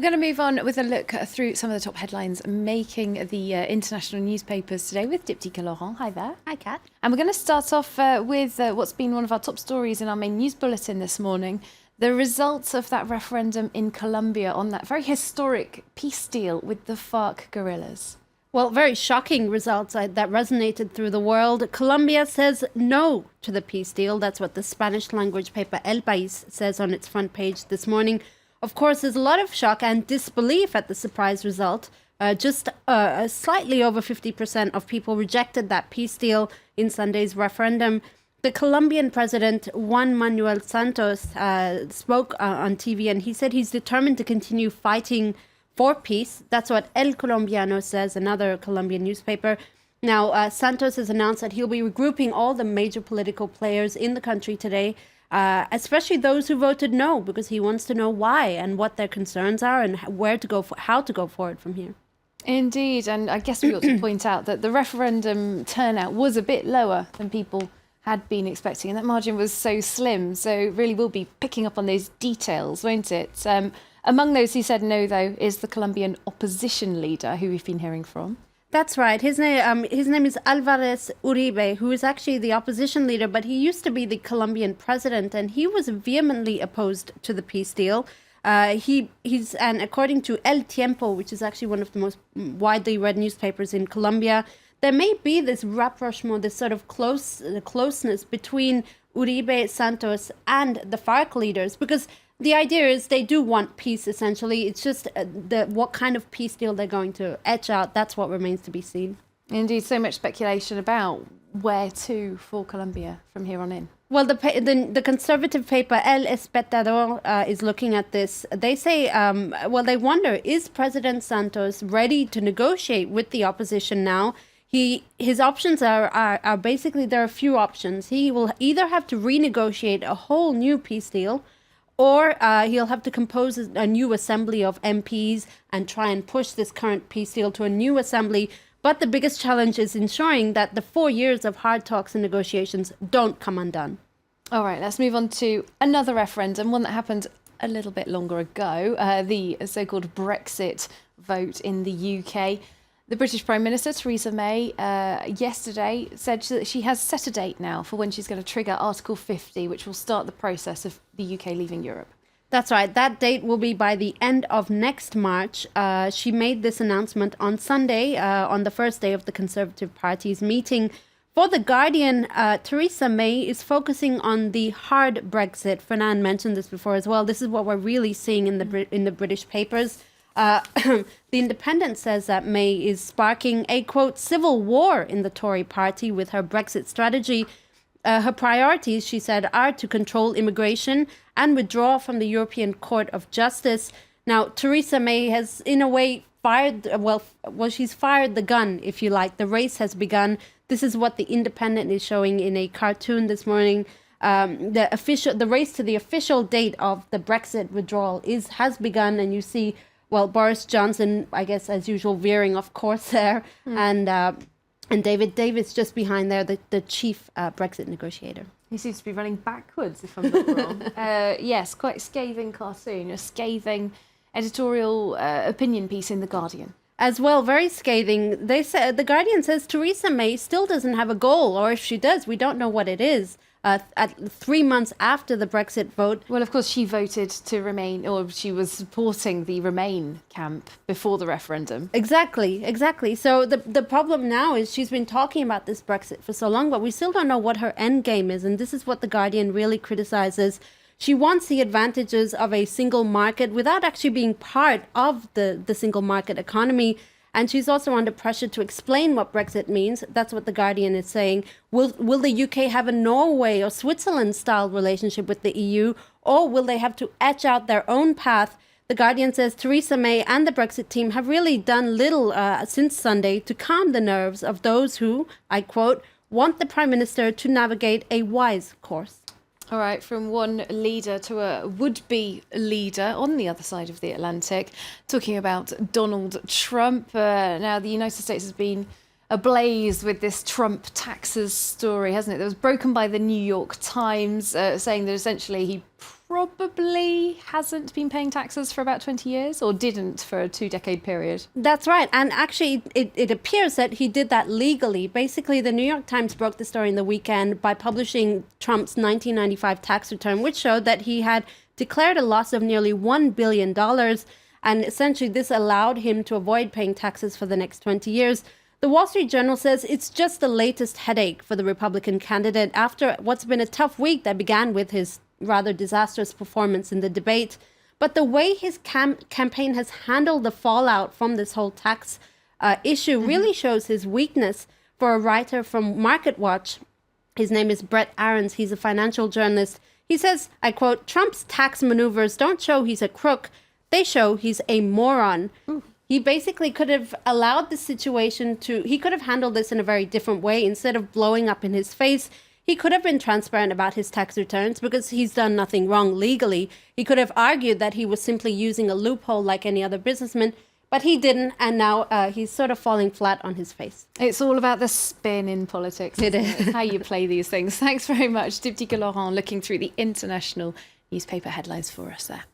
We're going to move on with a look through some of the top headlines making the international newspapers today with Diptyque Laurent. Hi there. Hi, Kat. And we're going to start off with what's been one of our top stories in our main news bulletin this morning, the results of that referendum in Colombia on that very historic peace deal with the FARC guerrillas. Well, very shocking results that resonated through the world. Colombia says no to the peace deal. That's what the Spanish language paper El País says on its front page this morning. Of course, there's a lot of shock and disbelief at the surprise result. Just slightly over 50% of people rejected that peace deal in Sunday's referendum. The Colombian president, Juan Manuel Santos, spoke on TV, and he said he's determined to continue fighting for peace. That's what El Colombiano says, another Colombian newspaper. Now, Santos has announced that he'll be regrouping all the major political players in the country today, especially those who voted no, because he wants to know why and what their concerns are and where to go, how to go forward from here. Indeed, and I guess we ought to point out that the referendum turnout was a bit lower than people had been expecting, and that margin was so slim. So really we'll be picking up on those details, won't it? Among those who said no, though, is the Colombian opposition leader, who we've been hearing from. That's right. His name is Álvarez Uribe, who is actually the opposition leader, but he used to be the Colombian president, and he was vehemently opposed to the peace deal. And according to El Tiempo, which is actually one of the most widely read newspapers in Colombia, there may be this rapprochement, this sort of closeness between Uribe, Santos, and the FARC leaders, because the idea is they do want peace, essentially. It's just what kind of peace deal they're going to etch out. That's what remains to be seen. Indeed, so much speculation about where to for Colombia from here on in. Well, the conservative paper El Espectador is looking at this. They say, they wonder, is President Santos ready to negotiate with the opposition now? His options are basically, there are a few options. He will either have to renegotiate a whole new peace deal, or he'll have to compose a new assembly of MPs and try and push this current peace deal to a new assembly. But the biggest challenge is ensuring that the 4 years of hard talks and negotiations don't come undone. All right, let's move on to another referendum, one that happened a little bit longer ago, the so-called Brexit vote in the UK. The British Prime Minister Theresa May yesterday said that she has set a date now for when she's going to trigger Article 50, which will start the process of the UK leaving Europe. That's right. That date will be by the end of next March. She made this announcement on Sunday, on the first day of the Conservative Party's meeting. For The Guardian, Theresa May is focusing on the hard Brexit. Fernand mentioned this before as well. This is what we're really seeing in the British papers. The Independent says that May is sparking a, quote, civil war in the Tory party with her Brexit strategy. Her priorities, she said, are to control immigration and withdraw from the European Court of Justice. Now, Theresa May has, in a way, she's fired the gun, if you like. The race has begun. This is what the Independent is showing in a cartoon this morning. The race to the official date of the Brexit withdrawal has begun, and you see, Boris Johnson, I guess, as usual, veering off course there, and David Davis just behind there, the chief Brexit negotiator. He seems to be running backwards, if I'm not wrong. Yes, quite scathing cartoon, a scathing editorial opinion piece in The Guardian. As well, very scathing. They said The Guardian says Theresa May still doesn't have a goal, or if she does, we don't know what it is. At 3 months after the Brexit vote. Well, of course, she voted to remain, or she was supporting the Remain camp before the referendum. Exactly. So the problem now is she's been talking about this Brexit for so long, but we still don't know what her end game is. And this is what The Guardian really criticizes. She wants the advantages of a single market without actually being part of the single market economy. And she's also under pressure to explain what Brexit means. That's what The Guardian is saying. Will the UK have a Norway or Switzerland-style relationship with the EU, or will they have to etch out their own path? The Guardian says Theresa May and the Brexit team have really done little since Sunday to calm the nerves of those who, I quote, want the Prime Minister to navigate a wise course. All right, from one leader to a would-be leader on the other side of the Atlantic, talking about Donald Trump. Now, the United States has been ablaze with this Trump taxes story, hasn't it? That was broken by the New York Times, saying that essentially he probably hasn't been paying taxes for about 20 years, or didn't for a 2-decade period. That's right. And actually, it appears that he did that legally. Basically, the New York Times broke the story in the weekend by publishing Trump's 1995 tax return, which showed that he had declared a loss of nearly $1 billion. And essentially, this allowed him to avoid paying taxes for the next 20 years. The Wall Street Journal says it's just the latest headache for the Republican candidate after what's been a tough week that began with his rather disastrous performance in the debate. But the way his campaign has handled the fallout from this whole tax issue really shows his weakness. For a writer from MarketWatch, his name is Brett Aarons, he's a financial journalist. He says, I quote, Trump's tax maneuvers don't show he's a crook, they show he's a moron. He basically could have allowed the situation he could have handled this in a very different way. Instead of blowing up in his face, he could have been transparent about his tax returns because he's done nothing wrong legally. He could have argued that he was simply using a loophole like any other businessman, but he didn't, and now he's sort of falling flat on his face. It's all about the spin in politics. It is. How you play these things. Thanks very much, Diptyque Laurent, looking through the international newspaper headlines for us there.